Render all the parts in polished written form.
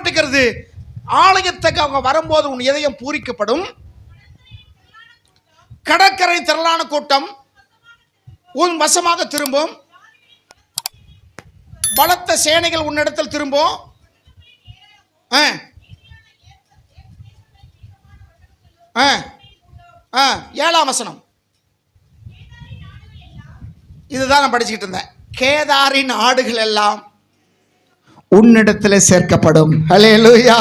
சொல்லப்பட்டிருக்கிறது, ஆலயத்துக்கு அவங்க வரும்போது உன் இதயம் பூரிக்கப்படும், கடற்கரை திரளான கூட்டம் உன் வசமாக திரும்பும், பலத்த சேனைகள் உன்னிடத்தில் திரும்பும். 7ஆம் வசனம், இதுதான் நான் படிச்சுக்கிட்டு இருந்தேன். கேதாரின் ஆடுகள் எல்லாம் உன்னிடத்தில் சேர்க்கப்படும். ஹல்லேலூயா.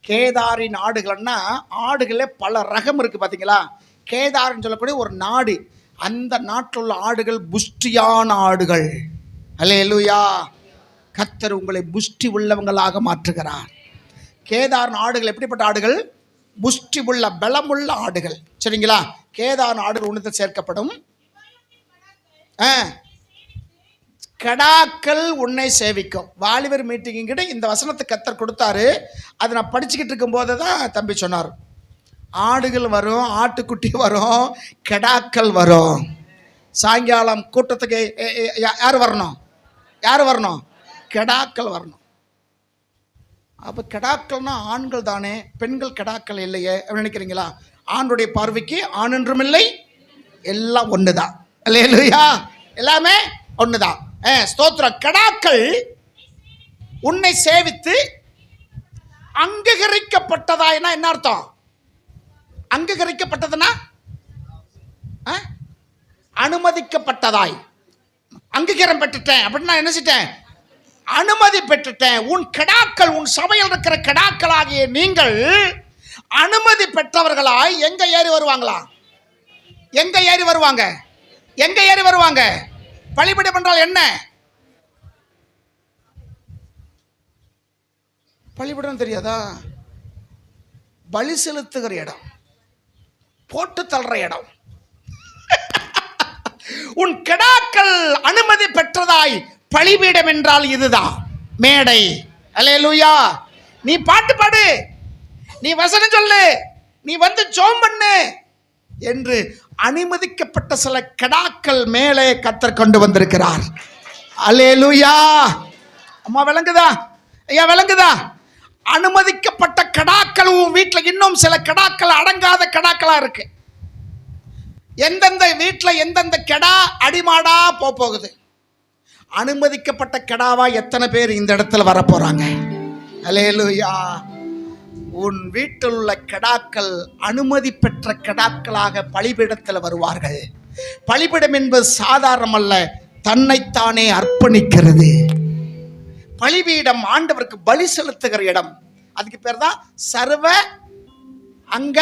கேதாரின் ஆடுகள்னா ஆடுகளே பல ரகம் இருக்கு பாத்தீங்களா. கேதார்னு சொல்லக்கூடிய ஒரு நாடு, அந்த நாட்டில் உள்ள ஆடுகள் புஷ்டியான ஆடுகள். ஹல்லேலூயா. கர்த்தர் உங்களை புஷ்டி உள்ளவங்களாக மாற்றுகிறார். கேதார் ஆடுகள் எப்படிப்பட்ட ஆடுகள்? புஷ்டி உள்ள பலமுள்ள ஆடுகள். சரிங்களா. கேதார் ஆடுகள் உன்னதத்தில் சேர்க்கப்படும். கடாக்கள் உன்னை சேவிக்கும். வாலிபர் மீட்டிங் கிட்ட இந்த வசனத்தை கர்த்தர் கொடுத்தாரு. அதை நான் படிச்சுக்கிட்டு இருக்கும் போது தான் தம்பி சொன்னார், ஆடுகள் வரும், ஆட்டுக்குட்டி வரும், கடாக்கள் வரும். சாயங்காலம் கூட்டத்துக்கு யார் வரணும்? யார் வரணும்? கடாக்கள் வரணும். அப்போ கடாக்கள்னா ஆண்கள் தானே, பெண்கள் கடாக்கள் இல்லையே அப்படின்னு நினைக்கிறீங்களா? ஆணுடைய பார்வைக்கு ஆண் என்றும் இல்லை, எல்லாம் ஒன்று தான். அல்லேலூயா. எல்லாமே ஒன்று தான். ஸ்தோத்திரம். கடாக்கள் உன்னை சேவித்து அங்கீகரிக்கப்பட்டதாய்னா என்ன அர்த்தம்? அங்கீகரிக்கப்பட்டதுன்னா அனுமதிக்கப்பட்டதாய். அங்கீகாரம் பெற்றுட்டேன் அப்படின்னா என்ன செஞ்சிட்டேன்? அனுமதி பெற்றுட்டேன். உன் கடாக்கள், உன் சபையில் இருக்கிற கடாக்களாகிய நீங்கள் அனுமதி பெற்றவர்களாய் எங்க ஏறி வருவாங்களா? எங்க ஏறி வருவாங்க? எங்க ஏறி வருவாங்க? பலிபீடம் என்றால் என்ன? பலிபீடம் தெரியாதா? பலி செலுத்துகிற இடம், போட்டு தள்ளுற இடம். உன் கடாக்கள் அனுமதி பெற்றதாய் பலிபீடம் என்றால் இதுதான், மேடை. அல்லேலூயா. நீ பாட்டு பாடு, நீ வசனம் சொல்லு, நீ வந்து ஜெபம் பண்ணு என்று அனுமதிக்கப்பட்ட சில கடாக்கள் மேலே கர்த்தர் கொண்டு வந்திருக்கிறார். அல்லேலூயா. அம்மா விளங்குதா? ஐயா விளங்குதா? அனுமதிக்கப்பட்ட கடாக்கள் உன் வீட்டில் இன்னும் சில கடாக்கள் அடங்காத கடாக்களா இருக்கு. எந்தெந்த வீட்டில் எந்தெந்த கெடா அடிமாடா போகுது, அனுமதிக்கப்பட்ட கெடாவா எத்தனை பேர் இந்த இடத்துல வரப்போறாங்க? அல்லேலூயா. உன் வீட்டில் உள்ள கெடாக்கள் அனுமதி பெற்ற கெடாக்களாக பலிபீடத்தில் வருவார்கள். பலிபீடம் என்பது சாதாரணம் அல்ல, தன்னைத்தானே அர்ப்பணிக்கிறது. பலிபீடம் ஆண்டவருக்கு பலி செலுத்துகிற இடம். அதுக்கு பேர் தான் சர்வ அங்க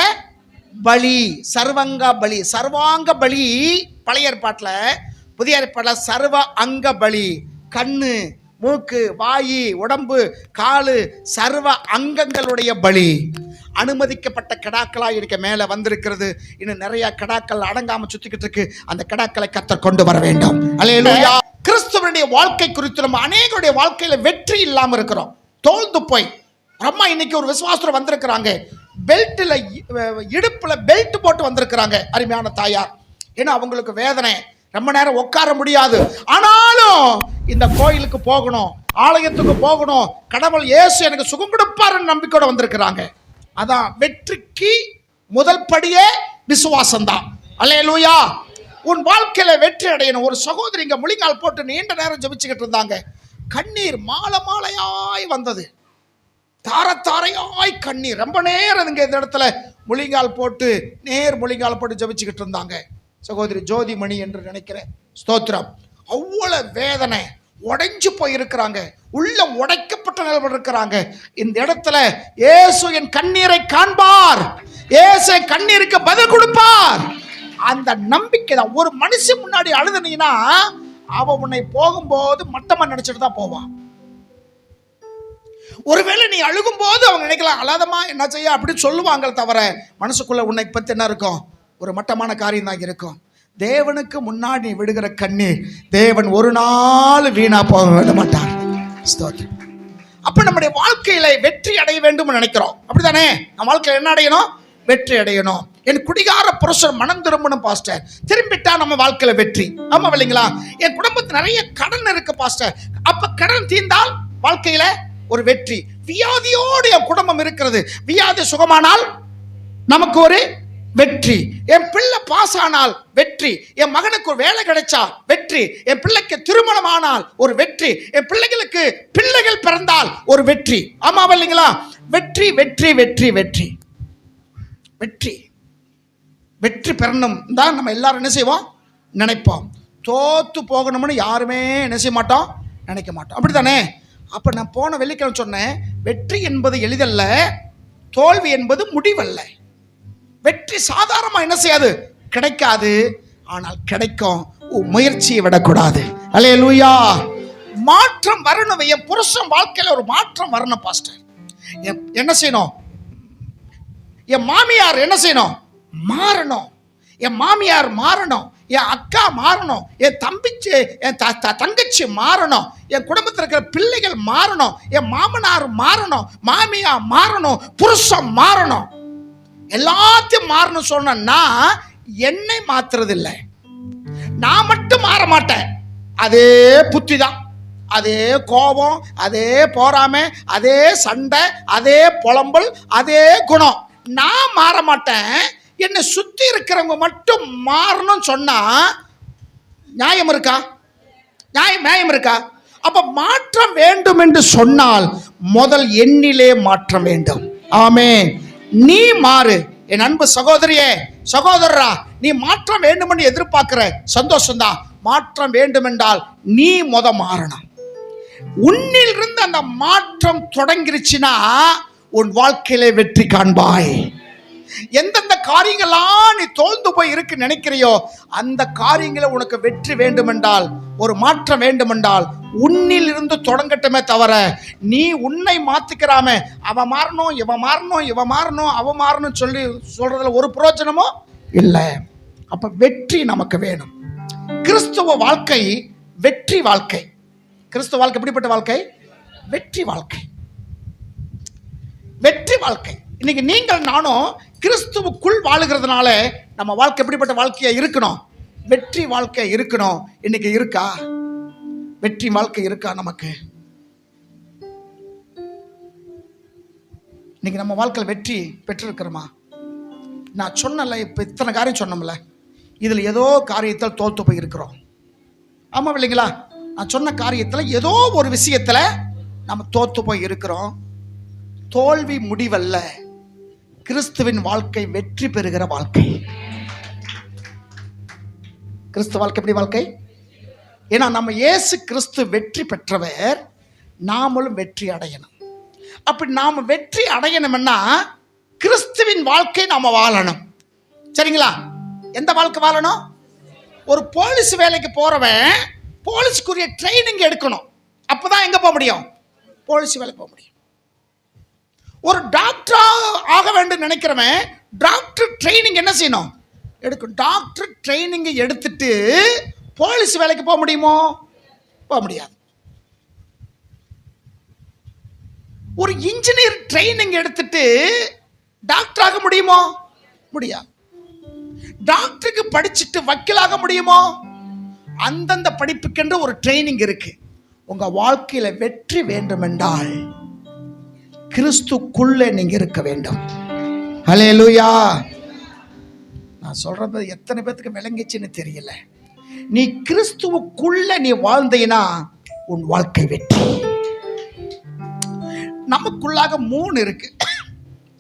பலி, சர்வங்க பலி. சர்வாங்க பலி பழைய ஏற்பாட்டில், புதிய ஏற்பாட்டில் சர்வ அங்க பலி. கண்ணு, மூக்கு, வாயி, உடம்பு, காலு, சர்வ அங்கங்களுடைய பலி. அனுமதிக்கப்பட்ட கடாக்களாக இருக்க மேலே வந்திருக்கிறது. இன்னும் நிறைய கடாக்கள் அடங்காம சுத்திக்கிட்டு இருக்கு. அந்த கடாக்களை கர்த்தர் கொண்டு வர வேண்டும். அல்லேலூயா. கிறிஸ்துவனுடைய வாழ்க்கை குறித்து நம்ம அநேகருடைய வாழ்க்கையில வெற்றி இல்லாம இருக்கிறோம், தோல்ந்து போய். அம்மா இன்னைக்கு ஒரு விசுவாசத்துல வந்திருக்கிறாங்க, பெல்ட்ல இடுப்புல பெல்ட் போட்டு வந்திருக்கிறாங்க, அருமையான தாயார். ஏன்னா அவங்களுக்கு வேதனை, ரொம்ப நேரம் உட்கார முடியாது. ஆனாலும் இந்த கோயிலுக்கு போகணும், ஆலயத்துக்கு போகணும், கடவுள் இயேசு எனக்கு சுகம் கொடுப்பாருன்னு நம்பிக்கையோட வந்திருக்கிறாங்க. அதான் வெற்றிக்கு முதல் படியே விசுவாசம் தான். அல்லேலூயா. உன் வாழ்க்கையில வெற்றி அடையணும். ஒரு சகோதரி இங்க முழிங்கால் போட்டு நீண்ட நேரம் ஜெபிச்சுக்கிட்டு இருந்தாங்க. கண்ணீர் மாலை மாலையாய் வந்தது, தாரத்தாரையாய் கண்ணீர். ரொம்ப நேரம் இங்க இந்த இடத்துல முழிங்கால் போட்டு முழிங்கால் போட்டு ஜெபிச்சுக்கிட்டு இருந்தாங்க. சகோதரி ஜோதிமணி என்று நினைக்கிறேன். ஸ்தோத்திரம். அவ்வளவு வேதனை, உடைஞ்சு போயிருக்கிறாங்க, உள்ள உடைக்கப்பட்ட நிலையில் இருக்கிறாங்க. இந்த இடத்துல இயேசு என் கண்ணீரை காண்பார், இயேசு கண்ணீருக்கு பதில் கொடுப்பார். அந்த நம்பிக்கை தான். ஒரு மனுஷன் முன்னாடி அழுதுனீங்கன்னா அவன் உன்னை போகும்போது மட்டமா நினைச்சிட்டு தான் போவான். ஒருவேளை நீ அழுகும் போது அவங்க நினைக்கலாம் அழாதமா என்ன செய்ய அப்படின்னு சொல்லுவாங்க, தவிர மனசுக்குள்ள உன்னை பத்தி என்ன இருக்கும்? ஒரு மட்டமான காரியம் தான் இருக்கும். தேவனுக்கு முன்னாடி விடுகிற கண்ணீர் தேவன் ஒரு நாள் வீணா போக விட மாட்டார். அப்ப நம்முடைய வாழ்க்கையில வெற்றி அடைய வேண்டும் நினைக்கிறோம், அப்படித்தானே? நம்ம வாழ்க்கையில என்ன அடையணும்? வெற்றி அடையணும். என் குடிகார புருஷன் மனம் திரும்பணும் பாஸ்டர், திரும்பிட்டா நம்ம வாழ்க்கையில வெற்றி. ஆமா இல்லைங்களா? என் குடும்பத்தில் நிறைய கடன் இருக்கு பாஸ்டர், அப்ப கடன் தீர்ந்தால் வாழ்க்கையில ஒரு வெற்றி. வியாதியோடு என் குடும்பம் இருக்கிறது, வியாதி சுகமானால் நமக்கு ஒரு வெற்றி. என் பிள்ளை பாஸ் ஆனால் வெற்றி, என் மகனுக்கு ஒரு வேலை கிடைச்சா வெற்றி, என் பிள்ளைக்கு திருமணம் ஆனால் ஒரு வெற்றி, என் பிள்ளைகளுக்கு பிள்ளைகள் பிறந்தால் ஒரு வெற்றி. ஆமாவா இல்லைங்களா? வெற்றி வெற்றி வெற்றி வெற்றி வெற்றி வெற்றி பெறணும் தான் நம்ம எல்லாரும் என்ன செய்வோம், நினைப்போம். தோத்து போகணும்னு யாருமே என்ன செய்ய மாட்டோம், நினைக்க மாட்டோம். அப்படித்தானே? அப்போ நான் போன வெள்ளிக்கிழமை சொன்னேன், வெற்றி என்பது எளிதல்ல, தோல்வி என்பது முடிவல்ல. வெற்றி சாதாரணமாக என்ன செய்யாது, கிடைக்காது. ஆனால் கிடைக்கும். முயற்சியை விடக்கூடாது. அல்லேலூயா. மாற்றம் வரணும். என் புருஷன் வாழ்க்கையில் ஒரு மாற்றம் வரணும் பாஸ்டர். என்ன செய்யணும்? என் மாமியார் என்ன செய்யணும், மாறணும். என் மாமியார் மாறணும், என் அக்கா மாறணும், என் தங்கச்சி மாறணும், என் குடும்பத்தில் இருக்கிற பிள்ளைகள் மாறணும், என் மாமனார் மாறணும், மாமியா மாறணும், புருஷன் மாறணும், எல்லாத்தையும் மாறணும். சொன்னா என்னை மாத்துறது இல்லை, நான் மட்டும் மாற மாட்டேன். அதே புத்தி தான், அதே கோபம், அதே போராமை, அதே சண்டை, அதே புலம்பல், அதே குணம். நான் மாற மாட்டேன். என்னை சுத்தி இருக்கிறவங்க மட்டும் மாறணும்னு சொன்னா நியாயம் இருக்கா? நியாயம் இருக்கா? அப்ப மாற்றம் வேண்டும் என்று சொன்னால் முதல் எண்ணிலே மாற்றம் வேண்டும். ஆமென். நீ மாறு. என் அன்பு சகோதரியே, சகோதரரா, நீ மாற்றம் வேண்டும் என்று எதிர்பார்க்கிற, சந்தோஷம்தான். மாற்றம் வேண்டும் என்றால் நீ மாறணும். உன்னில் இருந்து அந்த மாற்றம் தொடங்கிருச்சுன்னா உன் வாழ்க்கையிலே வெற்றி காண்பாய். எந்தெந்த காரியங்கள்லாம் நீ தோல்ந்து போய் இருக்கு நினைக்கிறையோ அந்த காரியங்களை உனக்கு வெற்றி வேண்டுமென்றால், ஒரு மாற்றம் வேண்டுமென்றால் உன்னில் இருந்து தொடங்கட்டுமே தவிர நீ உன்னை மாத்திக்கிறாம அவன் மாறணும், இவன் மாறணும், இவன் மாறணும், அவன் மாறணும் சொல்றதுல ஒரு பிரயோஜனமும் இல்லை. அப்ப வெற்றி நமக்கு வேணும். கிறிஸ்துவ வாழ்க்கை வெற்றி வாழ்க்கை. கிறிஸ்துவ வாழ்க்கை எப்படிப்பட்ட வாழ்க்கை? வெற்றி வாழ்க்கை. வெற்றி வாழ்க்கை. இன்னைக்கு நீங்கள் நானும் கிறிஸ்துவுக்குள் வாழுகிறதுனால நம்ம வாழ்க்கை எப்படிப்பட்ட வாழ்க்கையா இருக்கணும்? வெற்றி வாழ்க்கை இருக்கணும். இன்னைக்கு இருக்கா? வெற்றி வாழ்க்கை இருக்கா நமக்கு? இன்னைக்கு நம்ம வாழ்க்கையில் வெற்றி பெற்றிருக்கிறோமா? நான் சொன்னல, இப்போ இத்தனை காரியம் சொன்னோம்ல, இதில் ஏதோ காரியத்தில் தோல்த்து போய் இருக்கிறோம். ஆமாம் இல்லைங்களா? நான் சொன்ன காரியத்தில் ஏதோ ஒரு விஷயத்தில் நம்ம தோத்து போய் இருக்கிறோம். தோல்வி முடிவல்ல, கிறிஸ்துவின் வாழ்க்கை வெற்றி பெறுகிற வாழ்க்கை. கிறிஸ்துவ வாழ்க்கை எப்படி வாழ்க்கை? ஏன்னா நம்ம இயேசு கிறிஸ்து வெற்றி பெற்றவர், நாமளும் வெற்றி அடையணும். அப்படி நாம வெற்றி அடையணும்னா கிறிஸ்துவின் வாழ்க்கை நாம வாழணும். சரிங்களா? எந்த வாழ்க்கை வாழணும்? ஒரு போலீஸ் வேலைக்கு போறவன் போலீஸ்க்குரிய ட்ரைனிங் எடுக்கணும். அப்பதான் எங்க போக முடியும்? போலீஸ் வேலை போக முடியும். ஒரு டாக்டரா ஆக வேண்டும் நினைக்கிறவன் டாக்டர் ட்ரைனிங் என்ன செய்யணும்? எடுக்கணும். டாக்டர் ட்ரைனிங் எடுத்துட்டு போலீஸ் வேலைக்கு போக முடியுமோ? போக முடியாது. ஒரு இன்ஜினியர் ட்ரைனிங் எடுத்துட்டு டாக்டர் ஆக முடியுமோ? முடியாது. டாக்டருக்கு படிச்சுட்டு வக்கீலாக முடியுமோ? அந்தந்த படிப்புக்கென்று ஒரு ட்ரைனிங் இருக்கு. உங்க வாழ்க்கையில வெற்றி வேண்டும் என்றால் கிறிஸ்துக்குள்ளே நீங்க இருக்க வேண்டும். ஹல்லேலூயா. நான் சொல்றது எத்தனை பேருக்கு விளங்கிச்சுன்னு தெரியல. நீ கிறிஸ்துவுக்குள்ள நீ வாழ்ந்தீனா உன் வாழ்க்கை வெற்றி. நமக்குள்ளாக 3 இருக்கு: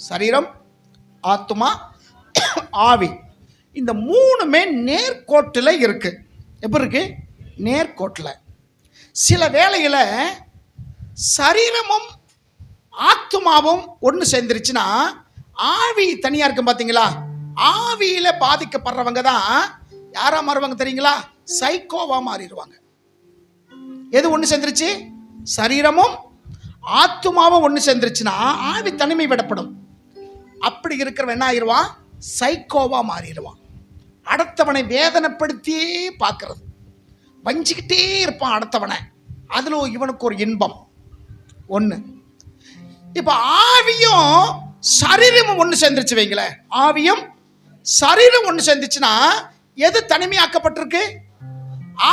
சரீரம், ஆத்மா, ஆவி. இந்த 3மே நேர்கோட்டில் இருக்கு. எப்படி இருக்கு? நேர்கோட்டில். சில வேளையில சரீரமும் ஆத்மாவும் ஒன்று சேர்ந்துருச்சுன்னா ஆவி தனியா இருக்கும். பார்த்தீங்களா? ஆவியில பாதிக்கப்படுறவங்க தான் யாரா மாறுவாங்க தெரியுங்களா? சைக்கோவா மாறிடுவாங்க. எது ஒன்று சேர்ந்துருச்சு? சரீரமும் ஆத்மாவும் ஒன்று சேர்ந்துருச்சுன்னா ஆவி தனிமை விடப்படும். அப்படி இருக்கிறவன் என்ன ஆயிடுவான்? சைக்கோவா மாறிடுவான். அடுத்தவனை வேதனைப்படுத்தி பார்க்கறது, வஞ்சிக்கிட்டே இருப்பான் அடுத்தவனை. அதுல இவனுக்கு ஒரு இன்பம் ஒன்று. இப்ப ஆவியும் சரீரமும் ஒன்று சேர்ந்துருச்சு வைங்களேன். ஆவியும் சரீரம் ஒன்று சேர்ந்துச்சுன்னா எது தனிமையாக்கப்பட்டிருக்கு?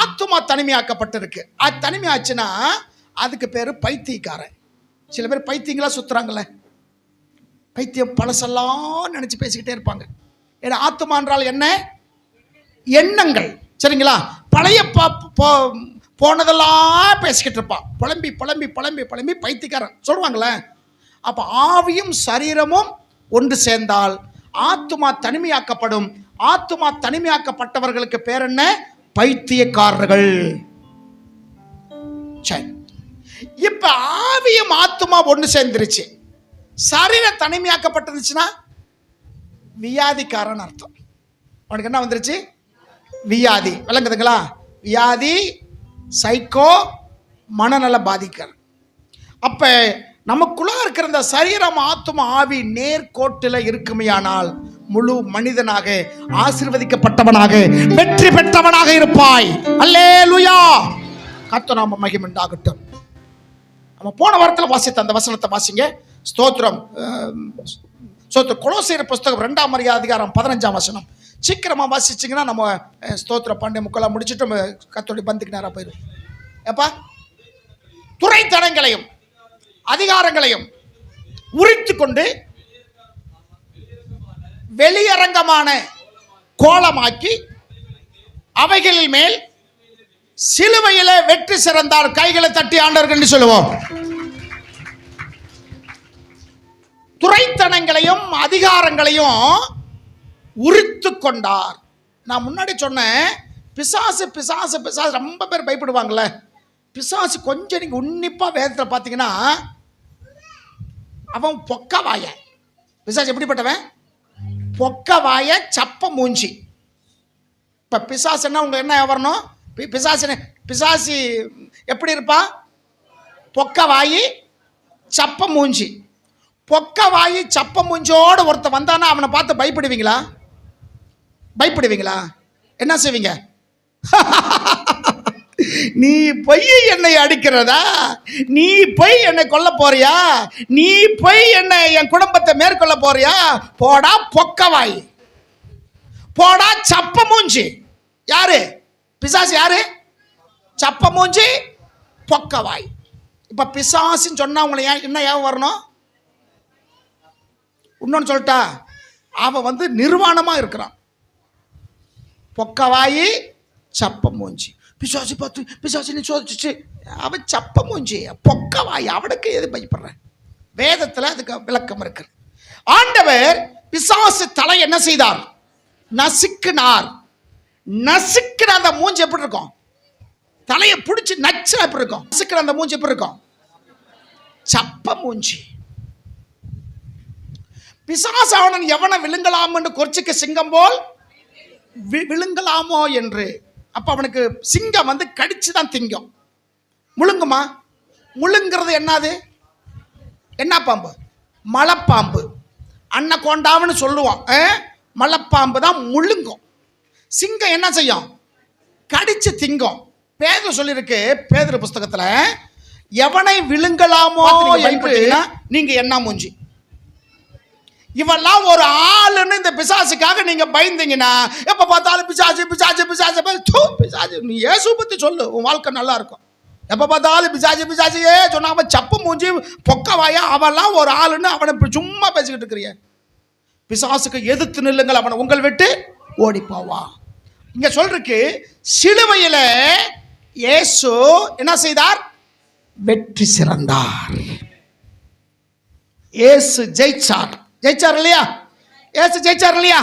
ஆத்மா தனிமையாக்கப்பட்டிருக்கு. அது தனிமையாச்சுன்னா அதுக்கு பேரு பைத்தியக்காரன். சில பேர் பைத்தியங்களா சுத்துறாங்கல்ல, பைத்தியம் பழசெல்லாம் நினைச்சு பேசிக்கிட்டே இருப்பாங்க. ஏன்னா ஆத்துமா என்றால் என்ன? எண்ணங்கள். சரிங்களா? பழைய போனதெல்லாம் பேசிக்கிட்டு இருப்பான். புலம்பி புலம்பி புலம்பி புலம்பி பைத்தியக்காரன் சொல்லுவாங்களே. அப்ப ஆவியும் சரீரமும் ஒன்று சேர்ந்தால் ஆத்துமா தனிமையாக்கப்படும். ஆத்துமா தனிமையாக்கப்பட்டவர்களுக்கு பேர் என்ன? பைத்தியக்காரர்கள். சரி, இப்ப ஆவியும் ஆத்துமா ஒன்று சேர்ந்துருச்சு, சரீரம் தனிமையாக்கப்பட்டுருச்சுன்னா வியாதிக்காரன் அர்த்தம். அவனுக்கு என்ன வந்துருச்சு? வியாதி. விளங்குதுங்களா? வியாதி, சைக்கோ, மனநல பாதிக்கர். அப்ப நமக்குள்ள இருக்கிற இந்த சரீரம் ஆத்துமா ஆவி நேர்கோட்டில் இருக்குமையானால் முழு மனிதனாக ஆசீர்வதிக்கப்பட்டவனாக வெற்றி பெற்றவனாக இருப்பாய். அல்லேலூயா. கர்த்தர் நாம மகிமை உண்டாகட்டும். நம்ம போன வாரத்தில் வாசித்த அந்த வசனத்தை வாசிங்க. ஸ்தோத்திரம். கொலோசியர் புஸ்தகம் 2 அதிகாரம் 15 வசனம். சீக்கிரமா வாசிச்சிங்கன்னா நம்ம ஸ்தோத்திர பாண்டிய முக்கெல்லாம் முடிச்சுட்டு கர்த்தருடைய பந்துக்கு நேரம் போயிடும். ஏப்பா, துறைத்தனங்களையும் அதிகாரங்களையும் உரித்து கொண்டு வெளியரங்கமான கோலமாக்கி அவைகளில் மேல் சிலுவையிலே வெற்றி சிறந்தார். கைகளை தட்டி ஆண்டவர்கள் சொல்லுவோம். துறைத்தனங்களையும் அதிகாரங்களையும் உரித்து கொண்டார். நான் முன்னாடி சொன்னேன், பிசாசு பிசாசு பிசாசு ரொம்ப பேர் பயப்படுவாங்கல்ல. பிசாசு கொஞ்சம் நீங்க உன்னிப்பா வேதத்தில் பார்த்தீங்கன்னா அவன் பொக்கவாய. பிசாசு எப்படிப்பட்டவன்? பொக்கவாய, சப்ப மூஞ்சி. இப்ப பிசாசுன்னா உங்க என்ன வரணும்? பிசாசு எப்படி இருப்பா? பொக்கவாயி, சப்ப மூஞ்சி. பொக்கவாயி சப்ப மூஞ்சோட ஒருத்த வந்தானா அவனை பார்த்து பயப்படுவீங்களா? பயப்படுவீங்களா? என்ன செய்வீங்க? நீ போய் என்னை அடிக்கிறதா? நீ போய் என்னை கொல்ல போறியா? நீ போய் என்னை என் குடும்பத்தை மேற்கொள்ள போறியா? போடா பொக்கவாய், போடா சப்ப மூஞ்சி. யாரு? பிசாசு. யாரு? சப்ப மூஞ்சி, பொக்கவாய். இப்ப பிசாசுன்னு சொன்னா உங்களை என்ன ஏன் வரணும்? இன்னொன்னு சொல்லிட்டா, அவன் நிர்வாணமா இருக்கிறான். பொக்கவாயி, சப்ப மூஞ்சி. பிசாசு பார்த்து பிசாசு நீ சோதிச்சு, அவன் சப்ப மூஞ்சி, பொக்கவாய். அவனுக்கு எது பயப்படுற? வேதத்தில் அதுக்கு விளக்கம் இருக்கு. ஆண்டவர் பிசாசு தலை என்ன செய்தார்? நசுக்கினார். நசுக்கிற அந்த மூஞ்சி எப்படி இருக்கும்? தலையை பிடிச்சி நச்சா எப்படி இருக்கும்? நசுக்கிற அந்த மூஞ்சி எப்படி இருக்கும்? சப்ப மூஞ்சி. பிசாசு அவனன் எவனை விழுங்கலாம் என்று கொர்ச்சிக்க சிங்கம் போல் விழுங்கலாமோ என்று. அப்ப அவனுக்கு சிங்கம் கடிச்சுதான் திங்கும். முழுங்குமா? முழுங்கிறது என்னது? என்ன பாம்பு? மலைப்பாம்பு. அன்னகோண்டாவுன்னு சொல்லுவான். மலைப்பாம்பு தான் முழுங்கும். சிங்கம் என்ன செய்யும்? கடிச்சு திங்கும். பேதுரு சொல்லியிருக்கு, பேதுரு புஸ்தகத்துல, எவனை விழுங்கலாமோ என்று நீங்க என்ன மூஞ்சி? இவெல்லாம் ஒரு ஆளுன்னு இந்த பிசாசுக்காக நீங்க பயந்தீங்கன்னா எப்ப பார்த்தாலும் பிசாசு பிசாசு பிசாசு பிசாசு. நீ இயேசு பத்தி சொல்லு, உன் வாழ்க்கை நல்லா இருக்கும். எப்ப பார்த்தாலும் பிசாசு பிசாசியே சொன்னா அவன் சப்பு மூஞ்சி பொக்கவாயா அவெல்லாம் ஒரு ஆளுன்னு அவனை சும்மா பேசிக்கிட்டு இருக்கிறிய. பிசாசுக்கு எதிர்த்து நில்லுங்கள், அவனை உங்கள் விட்டு ஓடி போவா. இங்க சொல்றதுக்கு சிலுவையில இயேசு என்ன செய்தார்? வெற்றி சிறந்தார். இயேசு ஜெயிச்சார். ஜெயிச்சார் இல்லையா? ஏசு ஜெயிச்சார் இல்லையா?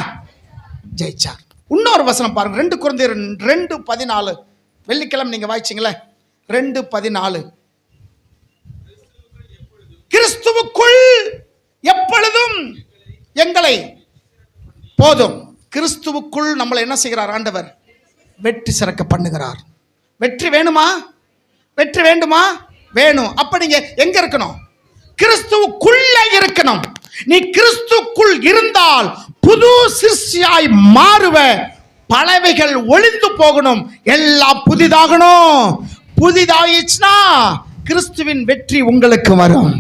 ஜெயிச்சார். இன்னொரு வசனம் பாருங்க, 2 கொரிந்தியர் 2:14. வெள்ளிக்கிழமை நீங்க வாய்ச்சிங்களே, 2:14. கிறிஸ்துவுக்குள் எப்பொழுதும் எங்களை போதும். கிறிஸ்துவுக்குள் நம்மளை என்ன செய்கிறார் ஆண்டவர்? வெற்றி சிறக்க பண்ணுகிறார். வெற்றி வேணுமா? வெற்றி வேண்டுமா? வேணும். அப்ப நீங்க எங்க இருக்கணும்? கிறிஸ்துவுக்குள்ள இருக்கணும். நீ கிறிஸ்துக்குள் இருந்தால் புது சிருஷ்டியாய் மாறுவ. பழவைகள் ஒளிந்து போகணும், எல்லாம் புதிதாகணும். புதிதாயிடுச்சுன்னா கிறிஸ்துவின் வெற்றி உங்களுக்கு வரும்.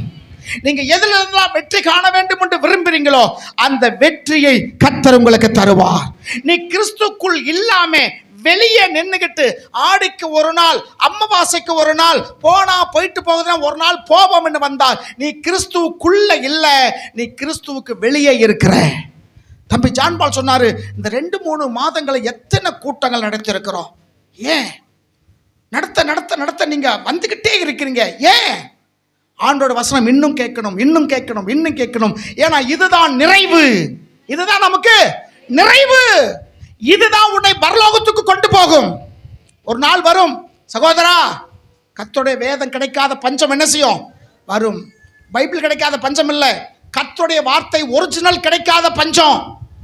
நீங்க எதுல இருந்தா வெற்றி காண வேண்டும் என்று விரும்புறீங்களோ அந்த வெற்றியை கர்த்தர் உங்களுக்கு தருவார். நீ கிறிஸ்துக்குள் இல்லாம வெளியே நின்னுகிட்டு ஆடிக்கு ஒரு நாள், அமாவாசைக்கு ஒரு நாள், போனா போயிட்டு போகுதுன்னா ஒரு நாள் போவோம் என்று வந்தால் நீ கிறிஸ்துவுக்குள்ள இல்ல, நீ கிறிஸ்துவுக்கு வெளியே இருக்கிற. தம்பி ஜான்பால் சொன்னாரு, இந்த 2-3 மாதங்களை எத்தனை கூட்டங்கள் நடத்திருக்கிறோம். ஏன் நடத்த நடத்த நடத்த நீங்க வந்துகிட்டே இருக்கிறீங்க? ஏன்? ஆண்டோட வசனம் இன்னும் கேட்கணும், இன்னும் கேட்கணும், இன்னும் கேட்கணும். ஏன்னா இதுதான் நிறைவு, இதுதான் நமக்கு நிறைவு, இதுதான் உன்னை பரலோகத்துக்கு கொண்டு போகும். ஒரு நாள் வரும் சகோதரா, கர்த்தருடைய வேதம் கிடைக்காத பஞ்சம் என்ன செய்யும்? வரும். பைபிள் கிடைக்காத பஞ்சம் இல்லை, கர்த்தருடைய வார்த்தை ஒரிஜினல் கிடைக்காத பஞ்சம்.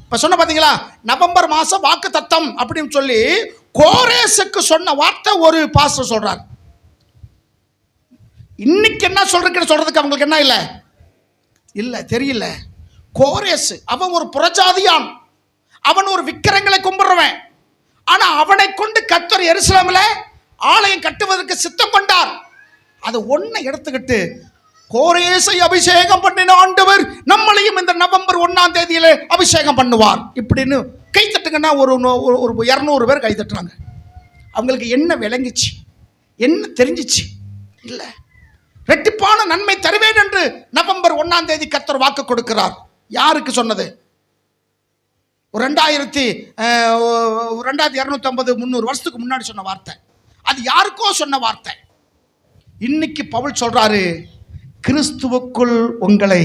இப்ப சொன்ன பாத்தீங்களா, நவம்பர் மாசம் வாக்கு தத்தம் அப்படின்னு சொல்லி கோரேசுக்கு சொன்ன வார்த்தை ஒரு பாஸ்டர் சொல்றார். இன்னைக்கு என்ன சொல்றதுக்கு அவங்களுக்கு என்ன இல்லை இல்ல தெரியல. கோரேசு அவன் ஒரு புறஜாதியான், அவன் ஒரு விக்கிரங்களை கும்பிடுறவன். ஆனா அவனை கொண்டு கர்த்தர் எருசலேமில் ஆலயம் கட்டுவதற்கு சித்தம் கொண்டார். அது ஒன்னை எடுத்துக்கிட்டு கோரேசை அபிஷேகம் பண்ணின ஆண்டவர் நம்மளையும் இந்த நவம்பர் 1ஆம் தேதியில அபிஷேகம் பண்ணுவார் இப்படின்னு கை தட்டுங்கன்னா ஒரு 200 பேர் கை தட்டுறாங்க. அவங்களுக்கு என்ன விளங்கிச்சு, என்ன தெரிஞ்சிச்சு? இல்ல, ரெட்டிப்பான நன்மை தருவேன் என்று நவம்பர் 1ஆம் தேதி கர்த்தர் வாக்கு கொடுக்கிறார். யாருக்கு சொன்னது? ஒரு 2250-300 வருஷத்துக்கு முன்னாடி சொன்ன வார்த்தை. அது யாருக்கோ சொன்ன வார்த்தை. இன்னைக்கு பவுல் சொல்றாரு, கிறிஸ்துவுக்குள் உங்களை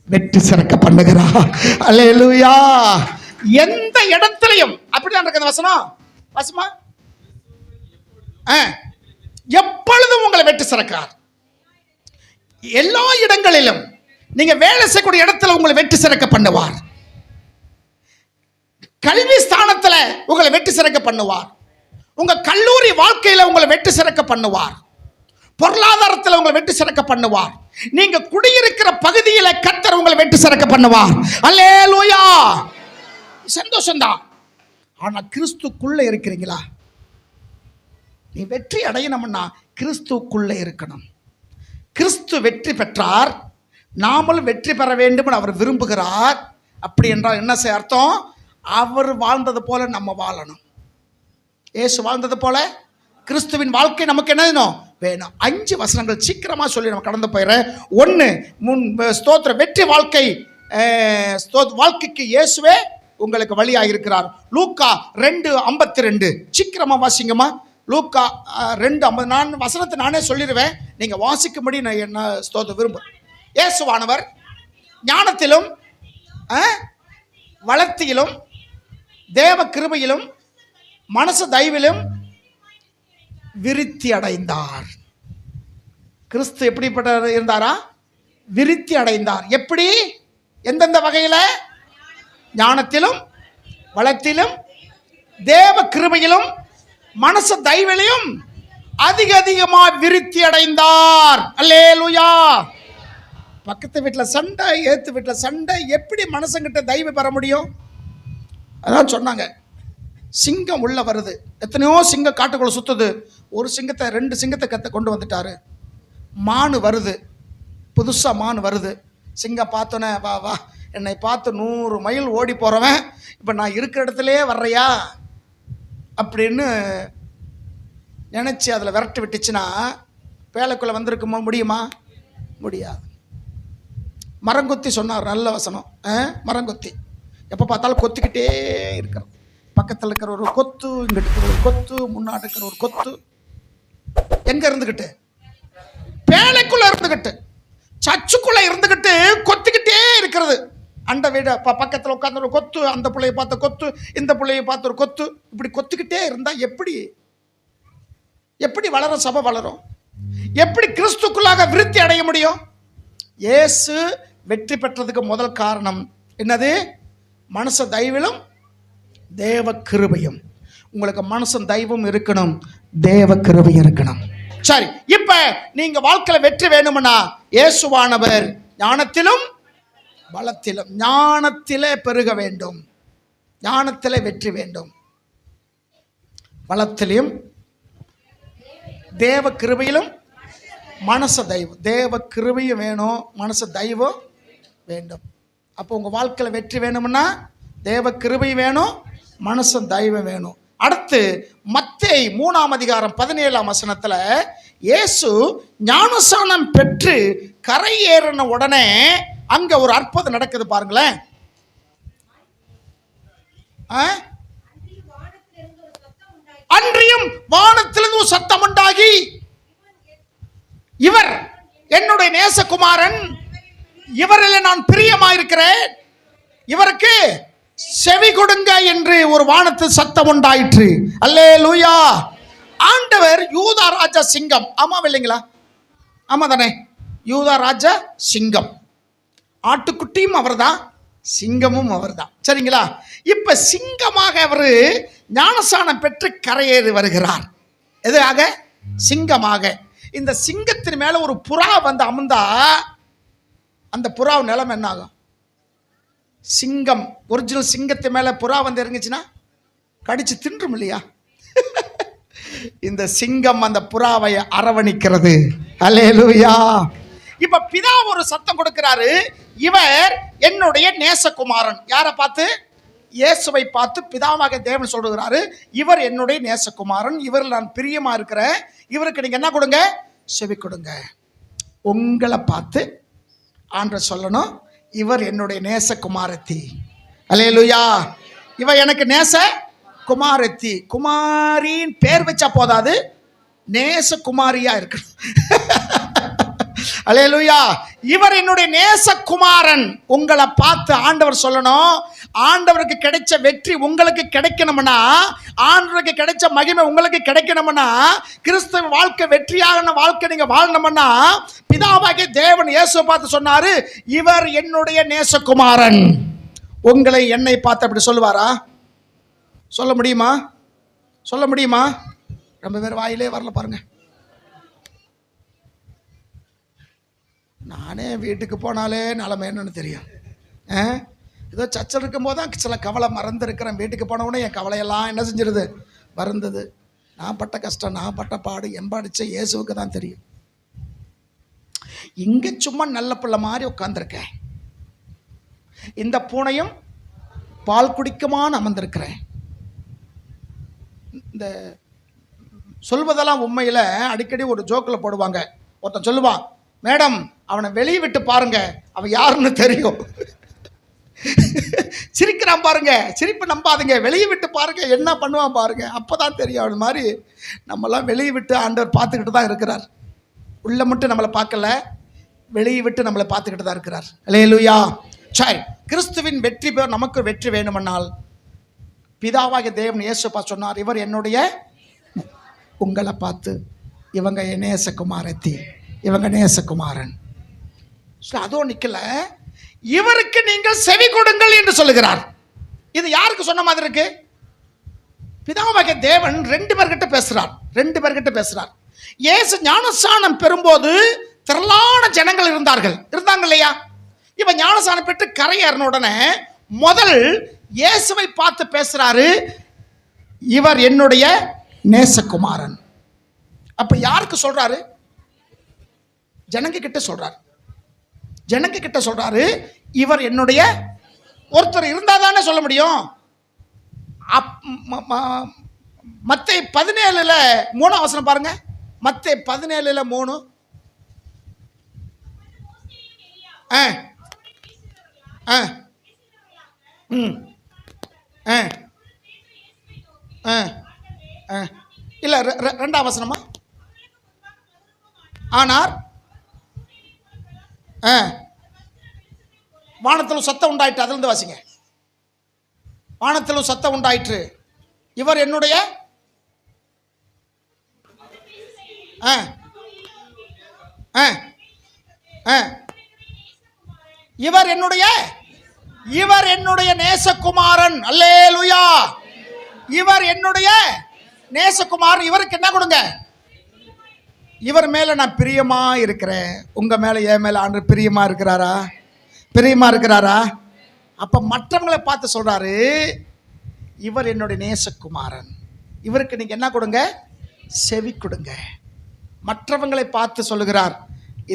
வெற்றி சிறக்க பண்ணுகிறார். அல்லேலூயா. எந்த இடத்திலையும் அப்படிதான் இருக்குது வசனம். வசமா எப்பொழுதும் உங்களை வெற்றி சிறக்கிறார். எல்லா இடங்களிலும் நீங்க வேலை செய்யக்கூடிய இடத்துல உங்களை வெற்றி சிறக்க பண்ணுவார். கல்வி ஸ்தானத்துல உங்களை வெற்றி சிறக்க பண்ணுவார். உங்க கல்லூரி வாழ்க்கையில உங்களை வெற்றி சிறக்க பண்ணுவார். பொருளாதாரத்தில் உங்களை வெற்றி சிறக்க பண்ணுவார். நீங்க குடியிருக்கிற பகுதியில கர்த்தர் உங்களை வெற்றி சிறக்க பண்ணுவார். அல்லேலூயா. சந்தோஷம்தான். ஆனா கிறிஸ்துக்குள்ள இருக்கிறீங்களா? நீ வெற்றி அடையணும்னா கிறிஸ்துக்குள்ள இருக்கணும். கிறிஸ்து வெற்றி பெற்றார், நாமளும் வெற்றி பெற வேண்டும் அவர் விரும்புகிறார். அப்படி என்றால் என்ன செய்ய அர்த்தம்? அவர் வாழ்ந்தது போல நம்ம வாழணும். இயேசு வாழ்ந்தது போல கிறிஸ்துவின் வாழ்க்கை நமக்கு என்ன வேணும்? 5 வசனங்கள் சீக்கிரமா சொல்லி நம்ம கடந்து போயிடுறேன். 1 ஸ்தோத்திர வெற்றி வாழ்க்கை, வாழ்க்கைக்கு இயேசுவே உங்களுக்கு வழியாக இருக்கிறார். லூக்கா 2:52 சீக்கிரமா வாசிங்கம்மா. லூக்கா 2:50. நான் வசனத்தை நானே சொல்லிடுவேன், நீங்க வாசிக்கும்படி நான் என்ன ஸ்தோத்திர விரும்புகிறேன். இயேசுவானவர் ஞானத்திலும் வளர்த்தியிலும் தேவ கிருபையிலும் மனசு தயவிலும் விருத்தி அடைந்தார். கிறிஸ்து எப்படிப்பட்ட இருந்தாரா? விருத்தி அடைந்தார். எப்படி? எந்தெந்த வகையில? ஞானத்திலும் வளத்திலும் தேவ கிருபையிலும் மனசு தயவிலும் அதிகமா விருத்தி அடைந்தார். அல்லேலூயா. பக்கத்து வீட்டில் சண்டை, ஏத்து வீட்டில் சண்டை, எப்படி மனுஷங்கிட்ட தயவு பெற முடியும்? அதான் சொன்னாங்க, சிங்கம் உள்ள வருது, எத்தனையோ சிங்கம் காட்டுக்குள்ள சுத்துது, ஒரு சிங்கத்தை 2 சிங்கத்தை கொண்டு வந்துட்டாரு. மானு வருது, புதுசா மானு வருது. சிங்கம் பார்த்தோன்னே, வா வா, என்னை பார்த்து 100 மைல் ஓடி போறவன் இப்ப நான் இருக்கிற இடத்துலயே வர்றையா அப்படின்னு நினைச்சு அதில் விரட்டி விட்டுச்சுன்னா வேலைக்குள்ள வந்திருக்குமா? முடியுமா? முடியாது. மரங்கொத்தி சொன்னார், நல்ல வசனம். மரங்கொத்தி எப்போ பார்த்தாலும் கொத்திக்கிட்டே இருக்கிறது. பக்கத்தில் இருக்கிற ஒரு கொத்து, இங்கிட்டு இருக்கிற ஒரு கொத்து, முன்னாடி இருக்கிற ஒரு கொத்து. எங்க இருந்துகிட்டு? வேலைக்குள்ள இருந்துகிட்டு, சர்ச்சுக்குள்ள இருந்துகிட்டு கொத்திக்கிட்டே இருக்கிறது. அந்த வீட பக்கத்தில் உட்காந்து ஒரு கொத்து, அந்த பிள்ளைய பார்த்த கொத்து, இந்த பிள்ளைய பார்த்த ஒரு கொத்து, இப்படி கொத்திக்கிட்டே இருந்தா எப்படி வளரும்? சபை வளரும்? எப்படி கிறிஸ்துக்குள்ளாக விருத்தி அடைய முடியும்? இயேசு வெற்றி பெற்றதுக்கு முதல் காரணம் என்னது? மனுஷ தயவிலும் தேவ கிருபையும். உங்களுக்கு மனுஷன் தெய்வம் இருக்கணும், தேவ கிருபை இருக்கணும். சரி, இப்ப நீங்க வாழ்க்கையில வெற்றி வேணும்னா இயேசுவானவர் ஞானத்திலும் பலத்திலும், ஞானத்திலே பெருக வேண்டும், ஞானத்திலே வெற்றி வேண்டும், பலத்திலும் தேவ கிருபையிலும் மனச தெய்வம். தேவ கிருபையும் வேணும், மனச தெய்வம் வேண்டும். அப்போ உங்க வாழ்க்கையில வெற்றி வேணும்னா தேவ கிருபை வேணும், மனுஷன் தெய்வம் வேணும். அடுத்து மத்தேயு 3:17 இயேசு ஞானஸ்நானம் பெற்று கரை ஏறின உடனே அங்க ஒரு அற்புதம் நடக்குது பாருங்களேன். அன்றியும் வானத்திலிருந்து ஒரு சத்தம் உண்டாகி, இவர் என்னுடைய நேசகுமாரன், இவரில் நான் பிரியமாயிருக்கிறேன், இவருக்கு செவி கொடுங்க என்று ஒரு வானத்தில் சத்தம் உண்டாயிற்று. அல்லேலூயா. ஆண்டவர் யூதா ராஜா சிங்கம், ஆமாம் இல்லைங்களா? ஆமா தானே? யூதா ராஜா சிங்கம், ஆட்டுக்குட்டியும் அவர்தான், சிங்கமும் அவர்தான். சரிங்களா? இப்ப சிங்கமாக அவர் ஞானஸ்நானம் பெற்று கரையேறி வருகிறார். எதுக்காக? சிங்கமாக. இந்த சிங்கத்தின் மேல ஒரு புறா வந்து அமர்ந்தா அந்த புறா நிலைமை என்ன ஆகும்? சிங்கம், ஒரிஜினல் சிங்கத்து மேல புறா வந்து இறங்குச்சுன்னா கடிச்சு தின்றும் இல்லையா? இந்த சிங்கம் அந்த புறாவை அரவணிக்கிறது. அல்லேலூயா. இப்ப பிதா ஒரு சத்தம் கொடுக்கிறாரு, இவர் என்னுடைய நேசகுமாரன். யாரை பார்த்து? இயேசுவை பார்த்து பிதாவாக தேவன் சொல்றாரு, இவர் என்னுடைய நேசகுமாரன், இவரில் நான் பிரியமா இருக்கிறேன், இவருக்கு நீங்க என்ன கொடுங்க? செவி கொடுங்க. உங்களை பார்த்து ஆண்டவர் சொல்லணும், இவர் என்னுடைய நேசகுமாரத்தி. அல்லேலூயா. இவ எனக்கு நேச குமாரத்தி. குமாரின் பேர் வச்சா போதாது, நேசகுமாரியா இருக்கணும். அல்லேலூயா. இவர் என்னுடைய நேசகுமாரன். உங்களை பார்த்து ஆண்டவர் சொல்லணும், ஆண்டவருக்கு கிடைச்ச வெற்றி உங்களுக்கு கிடைக்கணும்னா, ஆண்டவருக்கு கிடைச்ச மகிமை உங்களுக்கு கிடைக்கணும்னா, கிறிஸ்தவ வாழ்க்கை வெற்றியான வாழ்க்கை நீங்க வாழணும்னா, பிதாவாகிய தேவன் இயேசுவை பார்த்து சொன்னாரு, இவர் என்னுடைய நேசகுமாரன். உங்களை என்னை பார்த்து அப்படி சொல்லுவாரா? சொல்ல முடியுமா? சொல்ல முடியுமா? ரொம்ப பேர் வாயிலே வரல பாருங்க. நானே வீட்டுக்கு போனாலே நிலைமை என்னன்னு தெரியும். ஏதோ சர்ச்சில் இருக்கும்போது தான் சில கவலை மறந்துருக்கிறேன். வீட்டுக்கு போனவுடனே என் கவலையெல்லாம் என்ன செஞ்சிருது? மறந்தது. நான் பட்ட கஷ்டம், நான் பட்ட பாடு எம்பாடிச்ச இயேசுவுக்கு தான் தெரியும். இங்கே சும்மா நல்ல பிள்ளை மாதிரி உட்காந்துருக்கேன். இந்த பூனையும் பால் குடிக்குமான்னு அமர்ந்திருக்கிறேன். இந்த சொல்வதெல்லாம் உண்மையில் அடிக்கடி ஒரு ஜோக்கில் போடுவாங்க. ஒருத்தன் சொல்லுவான், மேடம் அவனை வெளியே விட்டு பாருங்க, அவன் யாருன்னு தெரியும். சிரிக்கிறான் பாருங்க, சிரிப்பு நம்பாதுங்க, வெளியே விட்டு பாருங்க என்ன பண்ணுவான் பாருங்க, அப்போதான் தெரியும். அவன் மாதிரி நம்மளாம் வெளியே விட்டு ஆண்டவர் பார்த்துக்கிட்டு தான் இருக்கிறார். உள்ள மட்டும் நம்மளை பார்க்கல, வெளியே விட்டு நம்மளை பார்த்துக்கிட்டு தான் இருக்கிறார். அல்லேலூயா. சரி, கிறிஸ்துவின் வெற்றி பேர் நமக்கு வெற்றி வேணுமென்றால் பிதாவாகிய தேவன் இயேசுப்பா சொன்னார், இவர் என்னுடைய, உங்களை பார்த்து இவங்க நேசகுமாரத்தி, இவங்க நேசகுமாரன். அதுவும் நிக்கல, இவருக்கு நீங்கள் செவி கொடுங்கள் என்று சொல்லுகிறார். இது யாருக்கு சொன்ன மாதிரி இருக்கு? பிதாவாகிய தேவன் ரெண்டு பேர்கிட்ட பேசுறார். இயேசு ஞானஸ்நானம் பெறும்போது திரளான ஜனங்கள் இருந்தாங்க இல்லையா? இப்ப ஞானஸ்நானம் பெற்று கரையேறின உடனே முதல் இயேசுவை பார்த்து பேசுறாரு, இவர் என்னுடைய நேசகுமாரன். அப்ப யாருக்கு சொல்றாரு? ஜனங்க கிட்ட சொல்றாரு, இவர் என்னுடைய. ஒருத்தர் இருந்தா தானே சொல்ல முடியும். மத்தேயு 17:3 பாருங்க. மத்தேயு 17:3. இல்ல 2ஆம் வசனமா? ஆனார் வானத்தில் சத்தம் உண்டாயிற்று. அதிலிருந்து வாசிங்க. வானத்தில் சத்தம் உண்டாயிற்று, இவர் என்னுடைய இவர் என்னுடைய நேசகுமாரன். அல்லேலூயா. இவர் என்னுடைய நேசகுமாரன். இவருக்கு என்ன கொடுங்க? இவர் மேல நான் பிரியமா இருக்கிறேன். உங்க மேல என் மேல ஆண்டு பிரியமா இருக்கிறாரா? அப்ப மற்றவங்களை பார்த்து சொல்றாரு, இவர் என்னுடைய நேசகுமாரன், இவருக்கு நீங்க என்ன கொடுங்க? செவி கொடுங்க. மற்றவங்களை பார்த்து சொல்லுகிறார்,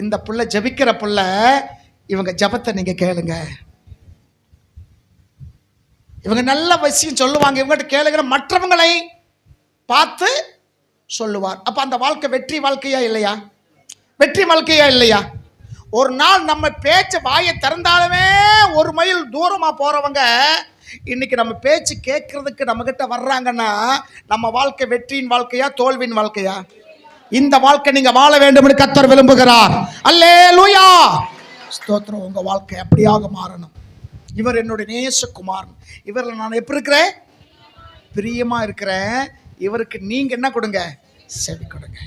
இந்த புள்ள ஜெபிக்கிற புள்ள, இவங்க ஜெபத்தை நீங்க கேளுங்க. இவங்க நல்ல விஷயம் சொல்லுவாங்க, இவங்ககிட்ட கேளுங்க. மற்றவங்களை பார்த்து சொல்லுவார். அப்ப அந்த வாழ்க்கை வெற்றி வாழ்க்கையா இல்லையா? வெற்றி வாழ்க்கையா இல்லையா? ஒரு நாள் நம்ம பேச்சு வாயை திறந்தாலுமே 1 மைல் தூரமா போறவங்க இன்னைக்கு நம்ம பேச்சு கேட்கறதுக்கு நம்ம கிட்ட வர்றாங்கன்னா நம்ம வாழ்க்கை வெற்றியின் வாழ்க்கையா தோல்வியின் வாழ்க்கையா? இந்த வாழ்க்கை நீங்க வாழ வேண்டும் என்று கர்த்தர் விரும்புகிறார். அல்லேலூயா, ஸ்தோத்திரம். உங்க வாழ்க்கை அப்படியாக மாறணும். இவர் என்னுடைய நேசகுமாரன், இவரில் நான் எப்படி இருக்கிறேன்? பிரியமா இருக்கிறேன். இவருக்கு நீங்க என்ன கொடுங்க? செவி கொடுங்க.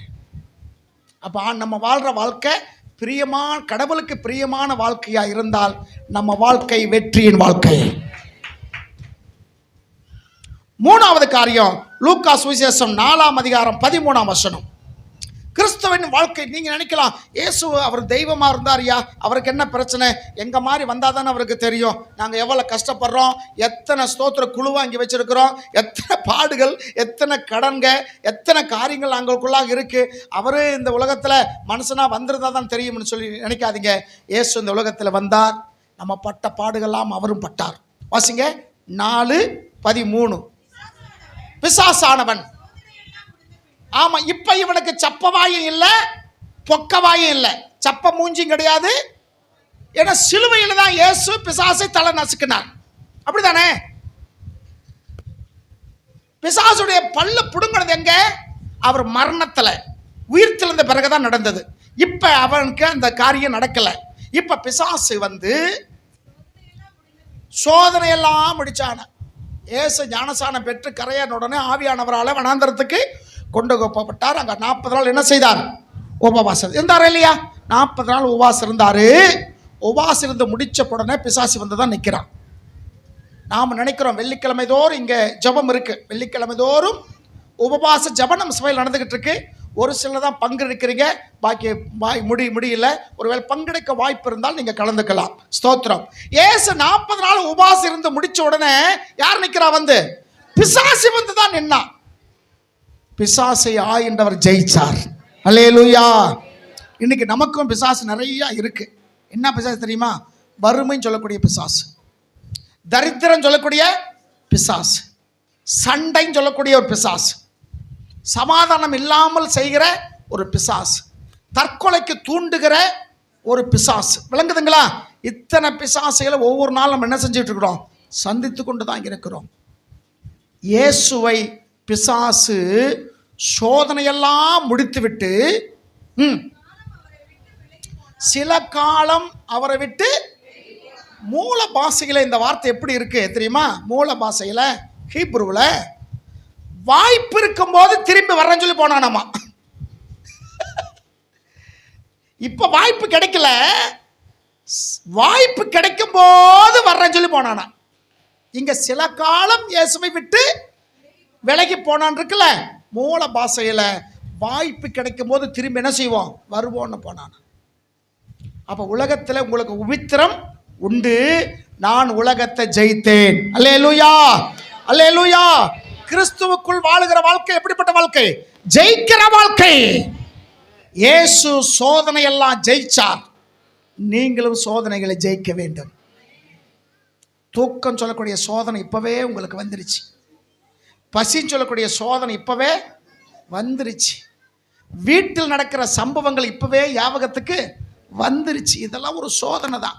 அப்ப நம்ம வாழ்ற வாழ்க்கை பிரியமான, கடவுளுக்கு பிரியமான வாழ்க்கையா இருந்தால் நம்ம வாழ்க்கை வெற்றியின் வாழ்க்கை. 3வது காரியம், லூக்கா சுவிசேஷம் 4ஆம் அதிகாரம் 13ஆம் வசனம். கிறிஸ்துவின் வாழ்க்கை. நீங்க நினைக்கலாம், இயேசு அவர் தெய்வமா இருந்தாரியா, அவருக்கு என்ன பிரச்சனை? எங்க மாதிரி வந்தாதானே அவருக்கு தெரியும் நாங்க எவ்வளவு கஷ்டப்படுறோம், எத்தனை ஸ்தோத்திர குழு வாங்கி வச்சிருக்கிறோம், எத்தனை பாடுகள், எத்தனை கடன்க, எத்தனை காரியங்கள் நாங்களுக்குள்ளாக இருக்கு. அவரு இந்த உலகத்துல மனுஷனா வந்திருந்தா தான் தெரியும்னு சொல்லி நினைக்காதீங்க. இயேசு இந்த உலகத்துல வந்தார், நம்ம பட்ட பாடுகள்லாம் அவரும் பட்டார். வாசிங்க 4:13. பிசாசானவன், ஆமா, இப்ப இவனுக்கு சப்பவாயும் இல்ல, பொக்கவாயும் இல்ல, சப்ப மூஞ்சியும் கிடையாது. ஏன்னா சிலுவையில் தான் இயேசு பிசாசை தலை நசுக்கினார். அப்படிதானே? பிசாசுடைய பல்லு புடுங்கிறது எங்க? அவர் மரணத்துல உயிர்த்தெழுந்த பிறகுதான் நடந்தது. இப்ப அவனுக்கு அந்த காரியம் நடக்கல. இப்ப பிசாசு வந்து சோதனையெல்லாம் முடிச்சான. இயேசு ஞானசானம் பெற்று கரையான உடனே ஆவியானவரால வனாந்தரத்துக்கு கொண்டு போகப்பட்டார். அங்க 40 நாள் என்ன செய்தார்? உபவாசம் இருந்தாரு இல்லையா? 40 நாள் உபவாசம் இருந்தாரு. உபவாசம் இருந்து முடிச்ச உடனே பிசாசு வந்து தான் நிற்கிறான். நாம் நினைக்கிறோம் வெள்ளிக்கிழமை தோறும் இங்கே ஜபம் இருக்கு, வெள்ளிக்கிழமை தோறும் உபவாச ஜபம் நம்ம சபையில் நடந்துகிட்டு இருக்கு. ஒரு சிலர் தான் பங்கு இருக்கிறீங்க, பாக்கி முடியல. ஒருவேளை பங்கெடுக்க வாய்ப்பு இருந்தால் நீங்க கலந்துக்கலாம். ஸ்தோத்திரம். ஏசு 40 நாள் உபவாசம் இருந்து முடிச்ச உடனே யார் நிற்கிறா? வந்து பிசாசு வந்து தான் நின்னா. பிசாசை என்றவர் ஜெயிச்சார். அல்லேலூயா. இன்னைக்கு நமக்கும் பிசாசு நிறைய இருக்கு. என்ன பிசாசு தெரியுமா? வறுமைன்னு சொல்லக்கூடிய பிசாசு, தரித்திரம் சொல்லக்கூடிய பிசாசு, சண்டைன்னு சொல்லக்கூடிய ஒரு பிசாசு, சமாதானம் இல்லாமல் செய்கிற ஒரு பிசாசு, தற்கொலைக்கு தூண்டுகிற ஒரு பிசாசு. விளங்குதுங்களா? இத்தனை பிசாசுகளை ஒவ்வொரு நாளும் நம்ம என்ன செஞ்சுட்டு இருக்கிறோம்? சந்தித்து கொண்டு தான் இருக்கிறோம். இயேசுவை பிசாசு சோதனையெல்லாம் முடித்துவிட்டு சில காலம் அவரை விட்டு, மூல பாஷையில இந்த வார்த்தை எப்படி இருக்கு தெரியுமா? மூல பாஷையில ஹீப்ருவில் வாய்ப்பு இருக்கும் போது திரும்பி வர்றேன்னு சொல்லி போனானாமா. இப்ப வாய்ப்பு கிடைக்கல, வாய்ப்பு கிடைக்கும் போது வர்றேன்னு சொல்லி போனானா. இங்க சில காலம் இயேசுவை விட்டு விலகி போனான் இருக்குல்ல, மூல பாஷையில வாய்ப்பு கிடைக்கும் போது திரும்பி என்ன செய்வோம்? வருவோம்னு போனான். அப்ப உலகத்துல உங்களுக்கு உபித்திரம் உண்டு, நான் உலகத்தை ஜெயித்தேன். அல்லேலூயா, அல்லேலூயா. கிறிஸ்துவுக்குள் வாழுகிற வாழ்க்கை எப்படிப்பட்ட வாழ்க்கை? ஜெயிக்கிற வாழ்க்கை. இயேசு சோதனை எல்லாம் ஜெயிச்சார். நீங்களும் சோதனைகளை ஜெயிக்க வேண்டும். தூக்கம் சொல்லக்கூடிய சோதனை இப்பவே உங்களுக்கு வந்துருச்சு. பசின்னு சொல்லக்கூடிய சோதனை இப்பவே வந்துருச்சு. வீட்டில் நடக்கிற சம்பவங்கள் இப்பவே ஞாபகத்துக்கு வந்துருச்சு. இதெல்லாம் ஒரு சோதனை தான்.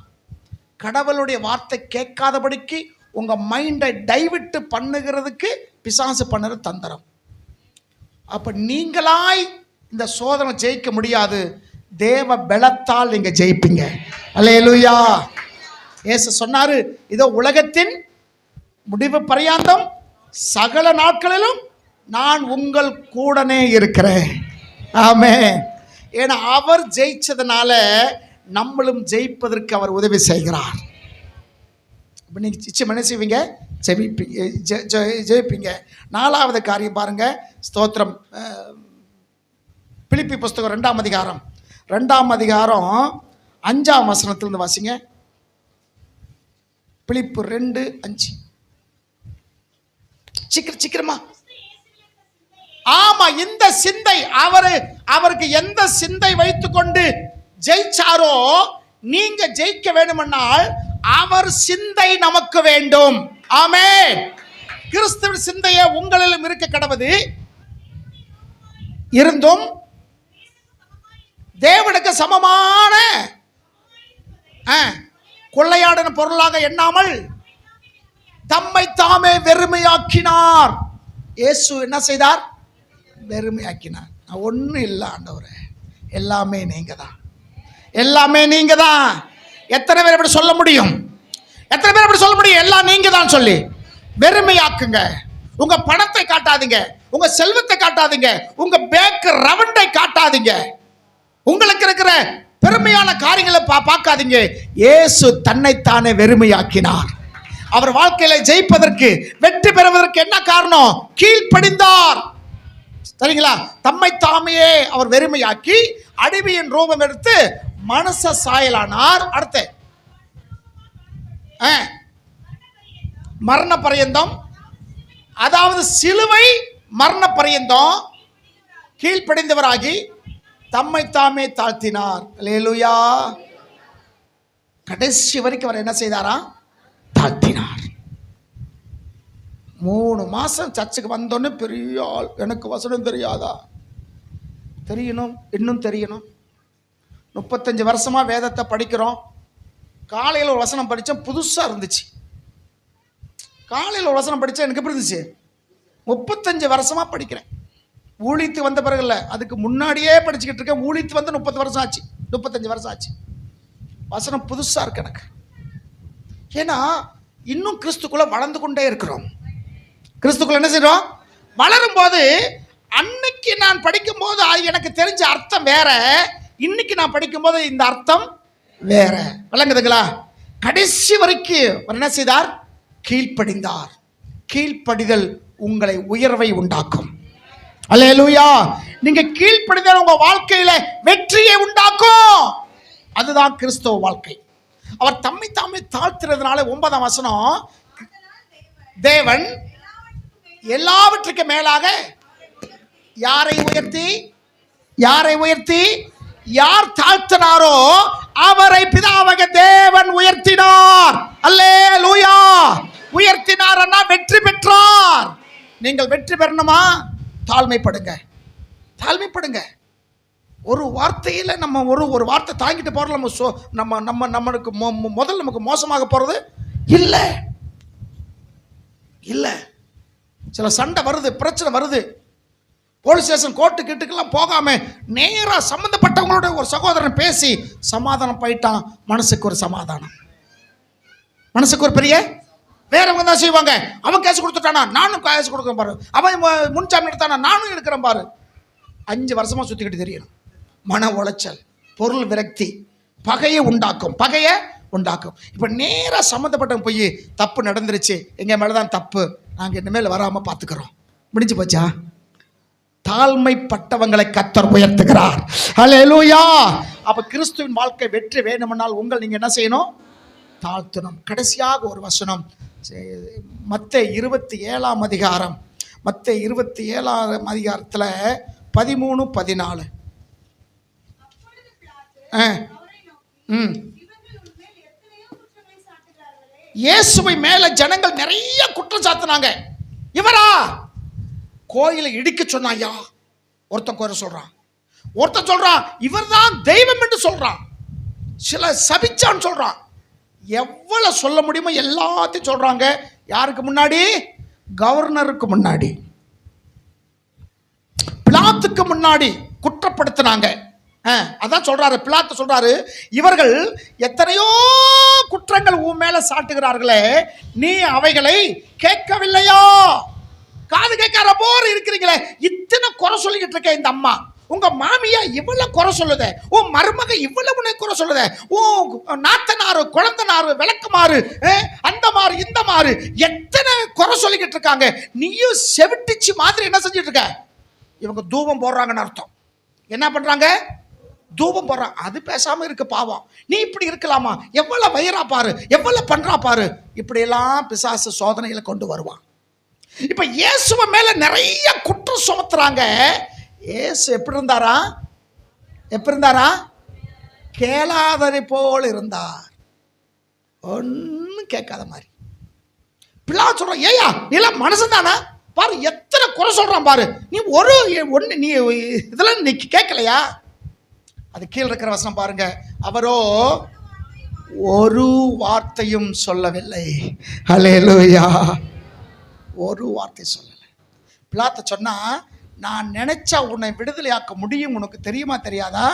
கடவுளுடைய வார்த்தை கேட்காதபடிக்கு உங்க மைண்டை டைவர்ட் பண்ணுகிறதுக்கு பிசாசு பண்ணுற தந்திரம். அப்ப நீங்களாய் இந்த சோதனை ஜெயிக்க முடியாது, தேவ பலத்தால் நீங்க ஜெயிப்பீங்க. அல்லேலூயா. இயேசு சொன்னாரு, இதோ உலகத்தின் முடிவு பரியந்தம் சகல நாட்களிலும் நான் உங்கள் கூடனே இருக்கிறேன். ஆமென். ஏன்னா அவர் ஜெயிச்சதுனால நம்மளும் ஜெயிப்பதற்கு அவர் உதவி செய்கிறார். இப்போ நீங்கள் நிச்சயம் என்ன செய்வீங்க? ஜெயிப்பீங்க. 4வது காரியம் பாருங்க. ஸ்தோத்திரம். பிலிப்பி புஸ்தகம் 2ஆம் அதிகாரம் 5ஆம் வசனத்திலிருந்து வாசிங்க. பிலிப்பு 2:5. சீக்கிரமா. ஆமா, இந்த சிந்தை அவருக்கு எந்த சிந்தை வைத்துக்கொண்டு ஜெயிச்சாரோ, நீங்க ஜெயிக்க வேண்டுமென்றால் அவர் சிந்தை நமக்கு வேண்டும். ஆமென். கிறிஸ்துவின் சிந்தையே உங்களிலும் இருக்க கடவுது. இருந்தும் தேவனுக்கு சமமான கொள்ளையாடின பொருளாக எண்ணாமல் தம்மை தாமே வெறுமையாக்கினார். இயேசு என்ன செய்தார்? வெறுமையாக்கினார். நான் ஒன்றும் இல்லை ஆண்டவரே, எல்லாமே நீங்க தான், எல்லாமே நீங்க தான். எத்தனை பேர் இப்படி சொல்ல முடியும்? எத்தனை பேர் இப்படி சொல்ல முடியும்? எல்லாம் நீங்க தான் சொல்லி வெறுமையாக்குங்க. உங்க பணத்தை காட்டாதீங்க, உங்க செல்வத்தை காட்டாதீங்க, உங்க பேங்க் ரவண்டை காட்டாதீங்க, உங்களுக்கு இருக்கிற பெருமையான காரியங்களை பார்க்காதீங்க. இயேசு தன்னைத்தானே வெறுமையாக்கினார். அவர் வாழ்க்கையில ஜெயிப்பதற்கு, வெற்றி பெறுவதற்கு என்ன காரணம்? கீழ்ப்படிந்தார். சரிங்களா? தம்மை தாமையே அவர் வெறுமையாக்கி அடிமையின் ரூபம் எடுத்து மனுஷ சாயலானார். அடுத்து மரண பரியந்தம், அதாவது சிலுவை மரண பரியந்தம் கீழ்ப்படிந்தவராகி தம்மை தாமே தாழ்த்தினார். அல்லேலூயா. கடைசி வரைக்கும் அவர் என்ன செய்தாரா? தாழ்த்தினார். 3 மாசம் சர்ச்சுக்கு வந்தோன்னு பெரிய ஆள், எனக்கு வசனம் தெரியாதா? தெரியணும், இன்னும் தெரியணும். 35 வருஷமா வேதத்தை படிக்கிறோம். காலையில் ஒரு வசனம் படித்தேன், புதுசாக இருந்துச்சு. காலையில் ஒரு வசனம் படித்தேன், எனக்கு எப்படி இருந்துச்சு? 35 வருஷமா படிக்கிறேன். ஊழித்து வந்த பிறகு இல்லை, அதுக்கு முன்னாடியே படிச்சுக்கிட்டு இருக்கேன். ஊழித்து வந்து 30 வருஷம் ஆச்சு, 35 வருஷம் ஆச்சு. வசனம் புதுசாக இருக்கு எனக்கு. ஏன்னா இன்னும் கிறிஸ்துக்குள்ள வளர்ந்து கொண்டே இருக்கிறோம். கிறிஸ்துக்குள்ள என்ன செய்றோம்? வளரும் போது, அன்னைக்கு நான் படிக்கும் போது எனக்கு தெரிஞ்ச அர்த்தம் வேற, இன்னைக்கு நான் படிக்கும் போது இந்த அர்த்தம் வேற. விளங்குதுங்களா? கடைசி வரைக்கும் என்ன செய்தார்? கீழ்ப்படிந்தார். கீழ்ப்படிதல் உங்களை உயர்வை உண்டாக்கும். அல்லேலூயா. நீங்க கீழ்ப்படிதல் உங்க வாழ்க்கையில வெற்றியை உண்டாக்கும். அதுதான் கிறிஸ்தவ வாழ்க்கை. அவர் தம்மை தாமே தாழ்த்துறதுனால 9ஆம் வசனம், தேவன் எல்லாவற்றுக்கு மேலாக யாரை உயர்த்தி, யாரை உயர்த்தி, யார் தாழ்த்தினாரோ அவரை பிதாவாகிய தேவன் உயர்த்தினார். அல்லேலூயா. உயர்த்தினார், வெற்றி பெற்றார். நீங்கள் வெற்றி பெறணுமா? தாழ்மைப்படுங்க, தாழ்மைப்படுங்க. ஒரு வார்த்தையில் நம்ம ஒரு வார்த்தை தாங்கிட்டு போகிறது நம்மளுக்கு முதல்ல நமக்கு மோசமாக போகிறது இல்லை. இல்லை, சில சண்டை வருது, பிரச்சனை வருது, போலீஸ் ஸ்டேஷன் கோர்ட்டு கிட்டுக்கெல்லாம் போகாம நேராக சம்மந்தப்பட்டவங்களோட ஒரு சகோதரன் பேசி சமாதானம் போயிட்டான். மனசுக்கு ஒரு சமாதானம், மனசுக்கு ஒரு பெரிய. வேறவங்க தான் செய்வாங்க. அவன் கேஸ் கொடுத்துட்டானா, நானும் கேஸ் கொடுக்குறேன் பாரு. அவன் முன்ஜாமீன் எடுத்தானா, நானும் எடுக்கிறேன் பாரு. 5 வருஷமா சுத்திக்கிட்டு தெரியணும். மன உளைச்சல், பொருள் விரக்தி, பகையை உண்டாக்கும், பகையை உண்டாக்கும். இப்போ நேராக சம்மந்தப்பட்டவங்க போய் தப்பு நடந்துருச்சு, எங்கள் மேலே தான் தப்பு, நாங்கள் இனிமேல் வராமல் பார்த்துக்கிறோம், முடிஞ்சு போச்சா? தாழ்மைப்பட்டவங்களை கர்த்தர் உயர்த்துகிறார். அல்லேலூயா. அப்போ கிறிஸ்துவின் வாழ்க்கை வெற்றி வேணும்னால் நீங்கள் என்ன செய்யணும்? தாழ்த்தணும். கடைசியாக ஒரு வசனம், மத்தேயு 27ஆம் அதிகாரம், மத்தேயு 27ஆம் அதிகாரத்தில் 13, 14. இயேசுவை மேல ஜனங்கள் நிறைய குற்றம் சாத்தினாங்க. இவரா கோயிலை இடிக்க சொன்னாயா? ஒருத்தன் குறை சொல்றான், ஒருத்தன் சொல்றான் இவர் தான் தெய்வம் என்று சொல்றான், சில சபிச்சான்னு சொல்றான். எவ்வளவு சொல்ல முடியுமோ எல்லாத்தையும் சொல்றாங்க. யாருக்கு முன்னாடி? கவர்னருக்கு முன்னாடி, பிலாத்துக்கு முன்னாடி குற்றப்படுத்தினாங்க. அதான் சொல்றாரு, பிலாத்து சொல்றாரு, இவர்கள் எத்தனையோ குற்றங்கள் உன் மேல சாட்டுகிறார்களே, நீ அவைகளை கேட்கவில்லையா? காது கேட்கார போற இருக்கிறீங்களே, இத்தனை குறை சொல்லிக்கிட்டு இருக்க இந்த அம்மா, உங்க மாமியா இவ்வளவு குறை சொல்லுத, உன் மருமக இவ்வளவு குறை சொல்லுத, உன் நாத்தனாரு, குழந்தனாரு, விளக்குமாறு, அந்த மாறு, இந்த மாறு, எத்தனை குறை சொல்லிக்கிட்டு இருக்காங்க. நீயும் செவிட்டிச்சு மாதிரி என்ன செஞ்சிட்டு இருக்க? இவங்க தூபம் போடுறாங்கன்னு அர்த்தம். என்ன பண்றாங்க? தூபம் போடுறான். அது பேசாம இருக்கு பாவம். நீ இப்படி இருக்கலாமா? எவ்வளவு வயிறா பாரு, எவ்வளவு பண்றா பாரு. இப்படியெல்லாம் பிசாசு சோதனைகளை கொண்டு வருவான். இப்ப இயேசுவ மேல நிறைய குற்றம் சுமத்துறாங்க. இயேசு எப்படி இருந்தாரா? எப்படி இருந்தாரா? கேளாததை போல் இருந்தார், ஒன்னும் கேட்காத மாதிரி. பிள்ளை சொல்றான், ஏயா இல்ல மனுஷன் தானே பாரு, எத்தனை எத்தனை குறை சொல்றான் பாரு, நீ ஒன்று நீ இதெல்லாம் நீ கேட்கலையா? அது கீழே இருக்கிற வசனம் பாருங்க, அவரோ ஒரு வார்த்தையும் சொல்லவில்லை. ஹல்லேலூயா. ஒரு வார்த்தை சொல்லலை. பிலாத்து சொன்னா, நான் நினைச்சா உன்னை விடுதலையாக்க முடியும், உனக்கு தெரியுமா தெரியாதா?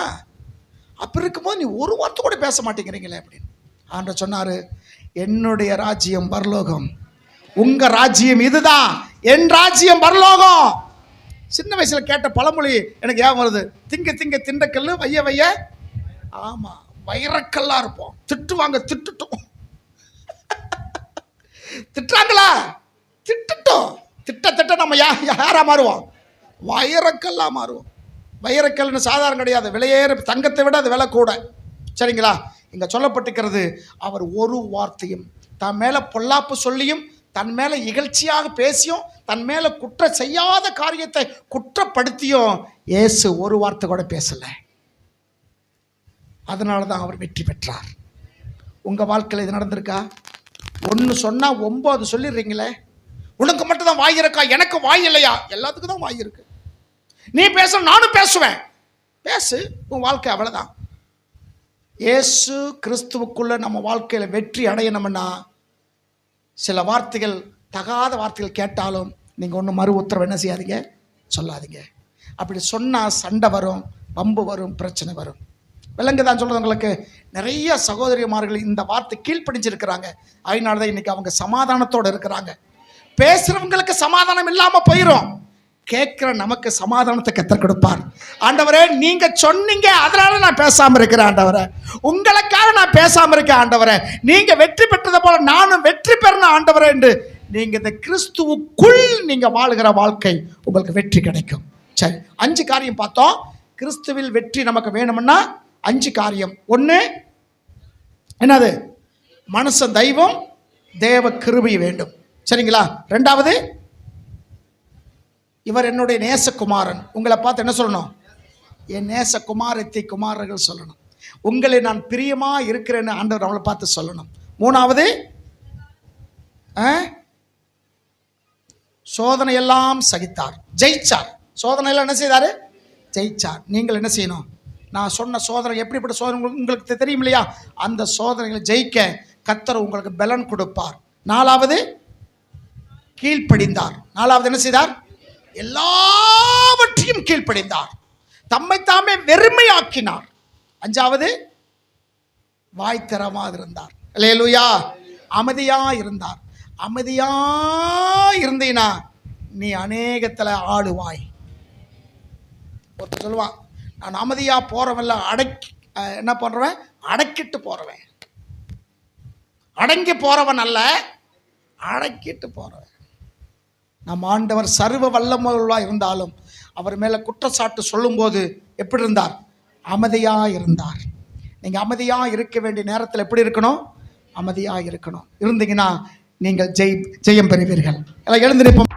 அப்படி இருக்கும்போது நீ ஒரு வார்த்தை கூட பேச மாட்டேங்கிறீங்களே அப்படின்னு. ஆண்டவர் சொன்னாரு, என்னுடைய ராஜ்யம் பரலோகம், உங்க ராஜ்யம் இதுதான், என் ராஜ்யம் பரலோகம். சின்ன வயசுல கேட்ட பழமொழி எனக்கு ஏன் வருது, திங்க திங்க திண்டக்கல்லு வைய வைய. ஆமா, வைரக்கல்லா இருப்போம். திட்டுவாங்க, திட்டுட்டோம். திட்டுறாங்களா, திட்டுட்டோம். திட்ட திட்ட நம்ம யாரா மாறுவோம்? வைரக்கல்லா மாறுவோம். வைரக்கல்னு சாதாரண கிடையாது, விலையேற தங்கத்தை விட அது விலை கூட. சரிங்களா? இங்க சொல்லப்பட்டிருக்கிறது, அவர் ஒரு வார்த்தையும் தன் மேல பொல்லாப்பு சொல்லியும், தன் மேல இகழ்ச்சியாக பேசியும், தன் மேல குற்றம் செய்யாத காரியத்தை குற்றப்படுத்தியும் இயேசு ஒரு வார்த்தை கூட பேசல. அதனால தான் அவர் வெற்றி பெற்றார். உங்க வாழ்க்கையில் இது நடந்திருக்கா? ஒன்று சொன்னா 9 சொல்லிடுறீங்களே. உனக்கு மட்டும் தான் வாய் இருக்கா, எனக்கு வாய் இல்லையா? எல்லாத்துக்கும் தான் வாய் இருக்கு. நீ பேச, நானும் பேசுவேன். பேசு, உன் வாழ்க்கை அவ்வளவுதான். இயேசு கிறிஸ்துவுக்குள்ள நம்ம வாழ்க்கையில வெற்றி அடையணும்னா, சில வார்த்தைகள், தகாத வார்த்தைகள் கேட்டாலும் நீங்க ஒன்றும் மறு உத்தரவு என்ன செய்யாதீங்க, சொல்லாதீங்க. அப்படி சொன்னா சண்டை வரும், வம்பு வரும், பிரச்சனை வரும். விலங்குதான் சொல்றது உங்களுக்கு. நிறைய சகோதரிமார்கள் இந்த வார்த்தை கீழ்ப்படிஞ்சிருக்கிறாங்க. அதனாலதான் இன்னைக்கு அவங்க சமாதானத்தோடு இருக்கிறாங்க. பேசுறவங்களுக்கு சமாதானம் இல்லாம போயிடும், கேட்கிற நமக்கு சமாதானத்தை கத்தர் கொடுப்பார். ஆண்டவரே, நீங்க சொன்னீங்க, அதனால நான் பேசாம இருக்கிறேன். ஆண்டவரே, உங்களுக்காக நான் பேசாம இருக்கேன். ஆண்டவரே, நீங்க வெற்றி பெற்றதை போல நானும் வெற்றி பெறணும் ஆண்டவரே என்று நீங்க இந்த கிறிஸ்துவுக்குள் நீங்க வாழுகிற வாழ்க்கை உங்களுக்கு வெற்றி கிடைக்கும். சரி, 5 காரியம் பார்த்தோம். கிறிஸ்துவில் வெற்றி நமக்கு வேணும்னா 5 காரியம். 1, என்னது? மனுஷ தெய்வம் தேவ கிருபை வேண்டும். சரிங்களா? 2வது, இவர் என்னுடைய நேசகுமாரன். உங்களை பார்த்து என்ன சொல்லணும்? என் நேச குமாரத்தை குமாரர்கள் சொல்லணும். உங்களை நான் பிரியமா இருக்கிறேன்னு ஆண்டவர் அவளை பார்த்து சொல்லணும். 3வது, சோதனை எல்லாம் சகித்தார், ஜெயிச்சார். சோதனை எல்லாம் என்ன செய்தாரு? ஜெயிச்சார். நீங்கள் என்ன செய்யணும்? நான் சொன்ன சோதனை எப்படிப்பட்ட சோதனை உங்களுக்கு தெரியும் இல்லையா? அந்த சோதனைகளை ஜெயிக்க கர்த்தர் உங்களுக்கு பலன் கொடுப்பார். 4வது, கீழ்ப்படிந்தார். 4வது என்ன செய்தார்? எல்லாவற்றையும் கீழ்ப்படிந்தார், தம்மை தாமே வெறுமையாக்கினார். 5வது, வாய் திறமாதிருந்தார். அல்லேலூயா. அமைதியா இருந்தார். அமைதியா இருந்தீனா நீ அநேகத்துல ஆளுவாய். ஒருத்தர் சொல்லுவான், நான் அமைதியா போறவன்ல என்ன பண்றவன்? அடக்கிட்டு போறவன். அடங்கி போறவன் அல்ல, அடக்கிட்டு போறவன். நம் ஆண்டவர் சர்வ வல்லமையுள்ளவராய் இருந்தாலும் அவர் மேல குற்றச்சாட்டு சொல்லும் போது எப்படி இருந்தார்? அமைதியா இருந்தார். நீங்க அமைதியா இருக்க வேண்டிய நேரத்தில் எப்படி இருக்கணும்? அமைதியா இருக்கணும். இருந்தீங்கன்னா நீங்கள் ஜெயம் பெறுவீர்கள். எல்லாம் எழுந்து நிற்போம்.